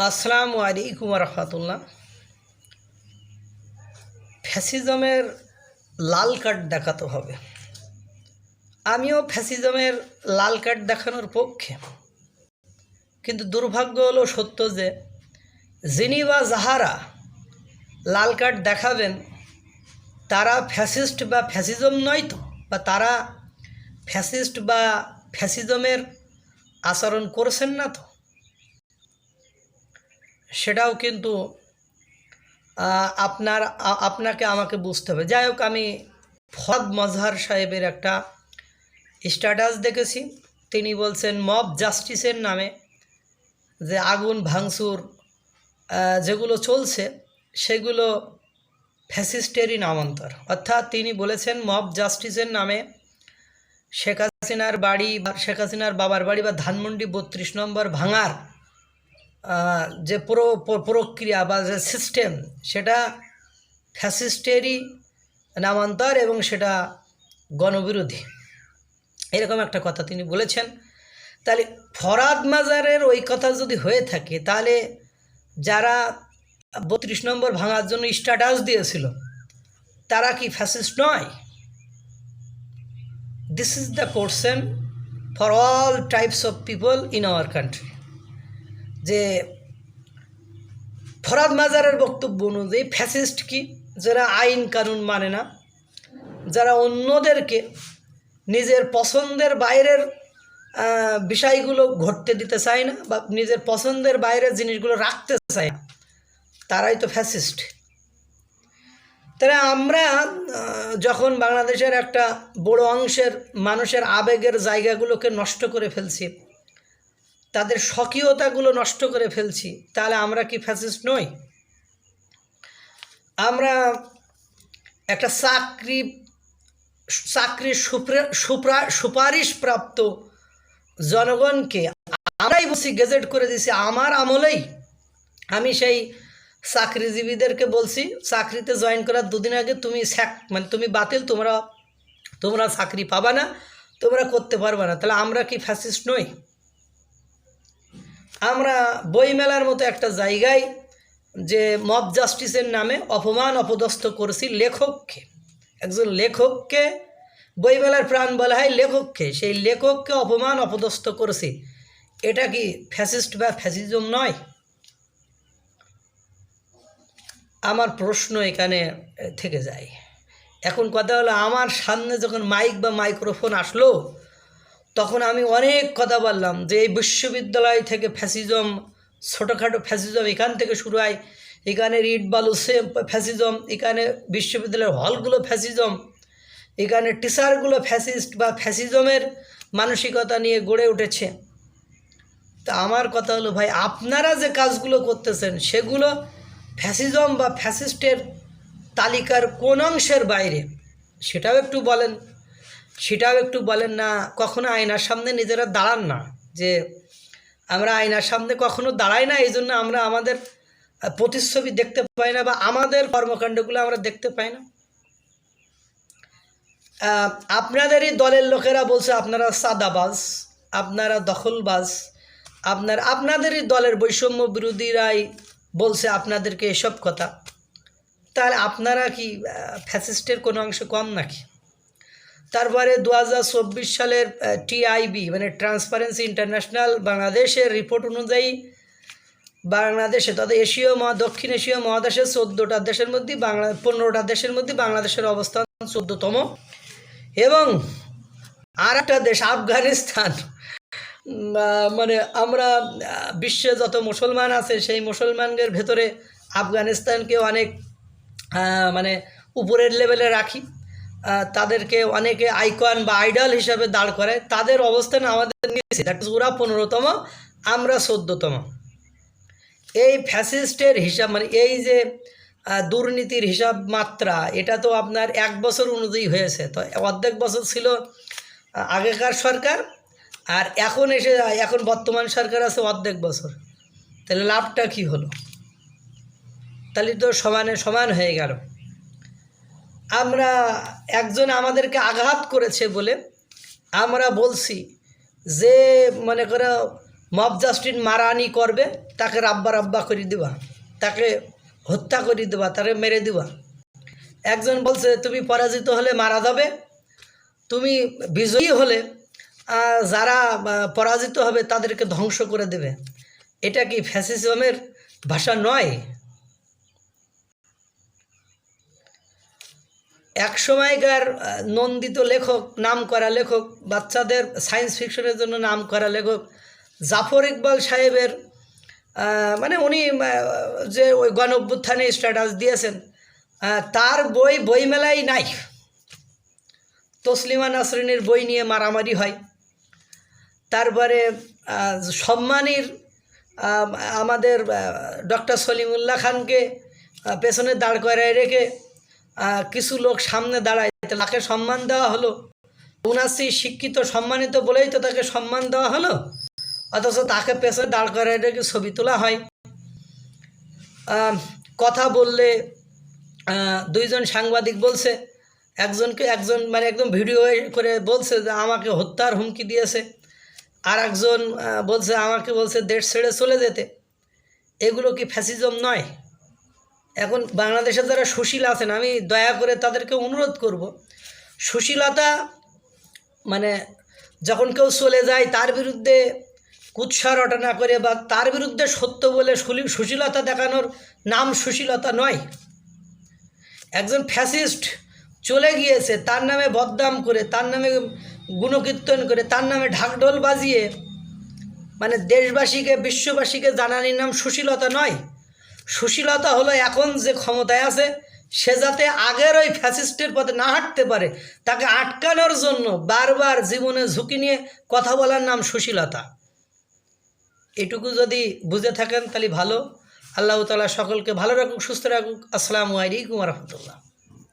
আসসালামু আলাইকুম রহমতুল্লাহ। ফ্যাসিজমের লাল কার্ড দেখাতে হবে। আমিও ফ্যাসিজমের লাল কার্ড দেখানোর পক্ষে, কিন্তু দুর্ভাগ্য হলো সত্য যে যিনি বা যাহারা লাল কার্ড দেখাবেন তারা ফ্যাসিস্ট বা ফ্যাসিজম নয় তো, বা তারা ফ্যাসিস্ট বা ফ্যাসিজমের আচরণ করছেন না তো, সেটাও কিন্তু আপনাকে আমাকে বুঝতে হবে। যাই হোক, আমি ফরহাদ মজহার সাহেবের একটা স্ট্যাটাস দেখেছি। তিনি বলছেন মব জাস্টিসের নামে যে আগুন ভাঙচুর যেগুলো চলছে সেগুলো ফ্যাসিস্টেরই নামান্তর। অর্থাৎ তিনি বলেছেন মব জাস্টিসের নামে শেখ হাসিনার বাড়ি বা শেখ হাসিনার বাবার বাড়ি বা ধানমন্ডি 32 নম্বর ভাঙার যে প্রক্রিয়া বা যে সিস্টেম, সেটা ফ্যাসিস্টেরই নামান্তর এবং সেটা গণবিরোধী, এরকম একটা কথা তিনি বলেছেন। তাহলে ফরহাদ মাজারের ওই কথা যদি হয়ে থাকে, তাহলে যারা 32 নম্বর ভাঙার জন্য স্ট্যাটাস দিয়েছিল তারা কি ফ্যাসিস্ট নয়? This is the question for all types of people in our country. যে ফরহাদ মাজারের বক্তব্য অনুযায়ী ফ্যাসিস্ট কি? যারা আইন কানুন মানে না, যারা অন্যদেরকে নিজের পছন্দের বাইরের বিষয়গুলো ঘটতে দিতে চায় না বা নিজের পছন্দের বাইরের জিনিসগুলো রাখতে চায় না, তারাই তো ফ্যাসিস্ট। তাহলে আমরা যখন বাংলাদেশের একটা বড় অংশের মানুষের আবেগের জায়গাগুলোকে নষ্ট করে ফেলছি, তাদের স্বকীয়তাগুলো নষ্ট করে ফেলছি, তাহলে আমরা কি ফ্যাসিস্ট নই? আমরা একটা চাকরির সুপারিশপ্রাপ্ত জনগণকে আমরাই বলছি, গেজেট করে দিছি আমার আমলেই। আমি সেই চাকরিজীবীদেরকে বলছি চাকরিতে জয়েন করার দুদিন আগে তুমি তুমি বাতিল, তোমরা চাকরি পাবা না, তোমরা করতে পারবে না। তাহলে আমরা কি ফ্যাসিস্ট নই? আমরা বইমেলার মতো একটা জায়গায় যে মব জাস্টিসের নামে অপমান অপদস্থ করেছি লেখককে, একজন লেখককে, বইমেলার প্রাণ বলা হয় লেখককে, সেই লেখককে অপমান অপদস্থ করেছি, এটা কি ফ্যাসিস্ট বা ফ্যাসিজম নয়? আমার প্রশ্ন এখানে থেকে যায়। এখন কথা হলো, আমার সামনে যখন মাইক বা মাইক্রোফোন আসলো তখন আমি অনেক কথা বললাম যে এই বিশ্ববিদ্যালয় থেকে ফ্যাসিজম, ছোটোখাটো ফ্যাসিজম এখান থেকে শুরু হয়, এখানে ইট বালু সেম ফ্যাসিজম, এখানে বিশ্ববিদ্যালয়ের হলগুলো ফ্যাসিজম, এখানে টিচারগুলো ফ্যাসিস্ট বা ফ্যাসিজমের মানসিকতা নিয়ে গড়ে উঠেছে। তা আমার কথা হলো, ভাই আপনারা যে কাজগুলো করতেছেন সেগুলো ফ্যাসিজম বা ফ্যাসিস্টের তালিকার কোন অংশের বাইরে সেটাও একটু বলেন না। কখনো আয়নার সামনে নিজেরা দাঁড়ান না, যে আমরা আয়নার সামনে কখনো দাঁড়াই না, এই জন্য আমরা আমাদের প্রতিচ্ছবি দেখতে পাই না বা আমাদের কর্মকাণ্ডগুলো আমরা দেখতে পাই না। আপনাদেরই দলের লোকেরা বলছে আপনারা সাদাবাজ, আপনারা দখলবাজ, আপনাদেরই দলের বৈষম্য বিরোধীরাই বলছে আপনাদেরকে এসব কথা। তাহলে আপনারা কি ফ্যাসিস্টের কোনো অংশ কম নাকি? তারপরে 2024 সালের টিআইবি মানে ট্রান্সপারেন্সি ইন্টারন্যাশনাল বাংলাদেশের রিপোর্ট অনুযায়ী বাংলাদেশে তথা দক্ষিণ এশীয় মহাদেশের 14টা দেশের মধ্যে 15টা দেশের মধ্যে বাংলাদেশের অবস্থান 14তম, এবং আর একটা দেশ আফগানিস্তান, মানে আমরা বিশ্বে যত মুসলমান আছে সেই মুসলমানদের ভেতরে আফগানিস্তানকে অনেক মানে উপরের লেভেলে রাখি, তাদেরকে অনেকে আইকন বা আইডল হিসাবে দাঁড় করায়, তাদের অবস্থান আমাদের নিচে, দ্যাট ইজ ওরা 15তম, আমরা 14তম। এই ফ্যাসিস্টের হিসাব মানে এই যে দুর্নীতির হিসাব মাত্রা, এটা তো আপনার 1 বছর অনুযায়ী হয়েছে, তো অর্ধেক বছর ছিল আগেকার সরকার, আর এখন বর্তমান সরকার আছে অর্ধেক বছর। তাহলে লাভটা কি হলো? তাহলে তো সমানে সমান হয়ে গেল। আমরা একজন আমাদেরকে আঘাত করেছে বলে আমরা বলছি যে মনে করো মব জাস্টিস মারানি করবে, তাকে রাব্বা রাব্বা করে দেবা, তাকে হত্যা করে দেবা, তাকে মেরে দেবা। একজন বলছে তুমি পরাজিত হলে মারা যাবে, তুমি বিজয়ী হলে যারা পরাজিত হবে তাদেরকে ধ্বংস করে দেবে। এটা কি ফ্যাসিজমের ভাষা নয়? এক সময়কার নন্দিত লেখক, নাম করা লেখক, বাচ্চাদের সায়েন্স ফিকশনের জন্য নাম করা লেখক জাফর ইকবাল সাহেবের মানে উনি যে ওই গণ অভ্যুত্থানে স্ট্যাটাস দিয়েছেন, তার বইমেলাই নাই। তসলিমা নাসরিনের বই নিয়ে মারামারি হয়। তারপরে সম্মানীর আমাদের ডক্টর সলিমুল্লাহ খানকে পেছনে দাঁড় করায় রেখে কিছু লোক সামনে দাঁড়ায়, তাকে সম্মান দেওয়া হলো। উনাসি শিক্ষিত সম্মানিত বলেই তো তাকে সম্মান দেওয়া হলো, অথচ তাকে পেছনে দাঁড় করায় রেখে ছবি তোলা হয়। কথা বললে দুইজন সাংবাদিক বলছে, একজন মানে একদম ভিডিও করে বলছে যে আমাকে হত্যার হুমকি দিয়েছে, আর একজন বলছে আমাকে বলছে দেশ ছেড়ে চলে যেতে। এগুলো কি ফ্যাসিজম নয়? এখন বাংলাদেশে যারা সুশীল আছেন, আমি দয়া করে তাদেরকে অনুরোধ করব, সুশীলতা মানে যখন কেউ চলে যায় তার বিরুদ্ধে কুৎসা রটনা করে বা তার বিরুদ্ধে সত্য বলে সুশীলতা দেখানোর নাম সুশীলতা নয়। একজন ফ্যাসিস্ট চলে গিয়েছে, তার নামে বদনাম করে, তার নামে গুণকীর্তন করে, তার নামে ঢাকঢোল বাজিয়ে মানে দেশবাসীকে বিশ্ববাসীকে জানানির নাম সুশীলতা নয়। সুশীলতা হলো এখন যে ক্ষমতায় আছে সে যাতে আগের ওই ফ্যাসিস্টের পথে না হাঁটতে পারে, তাকে আটকানোর জন্য বারবার জীবনে ঝুঁকি নিয়ে কথা বলার নাম সুশীলতা। এটুকু যদি বুঝে থাকেন তাহলে ভালো। আল্লাহ তাআলা সকলকে ভালো রাখুক, সুস্থ রাখুক। আসসালামু আলাইকুম ওয়া রাহমাতুল্লাহ।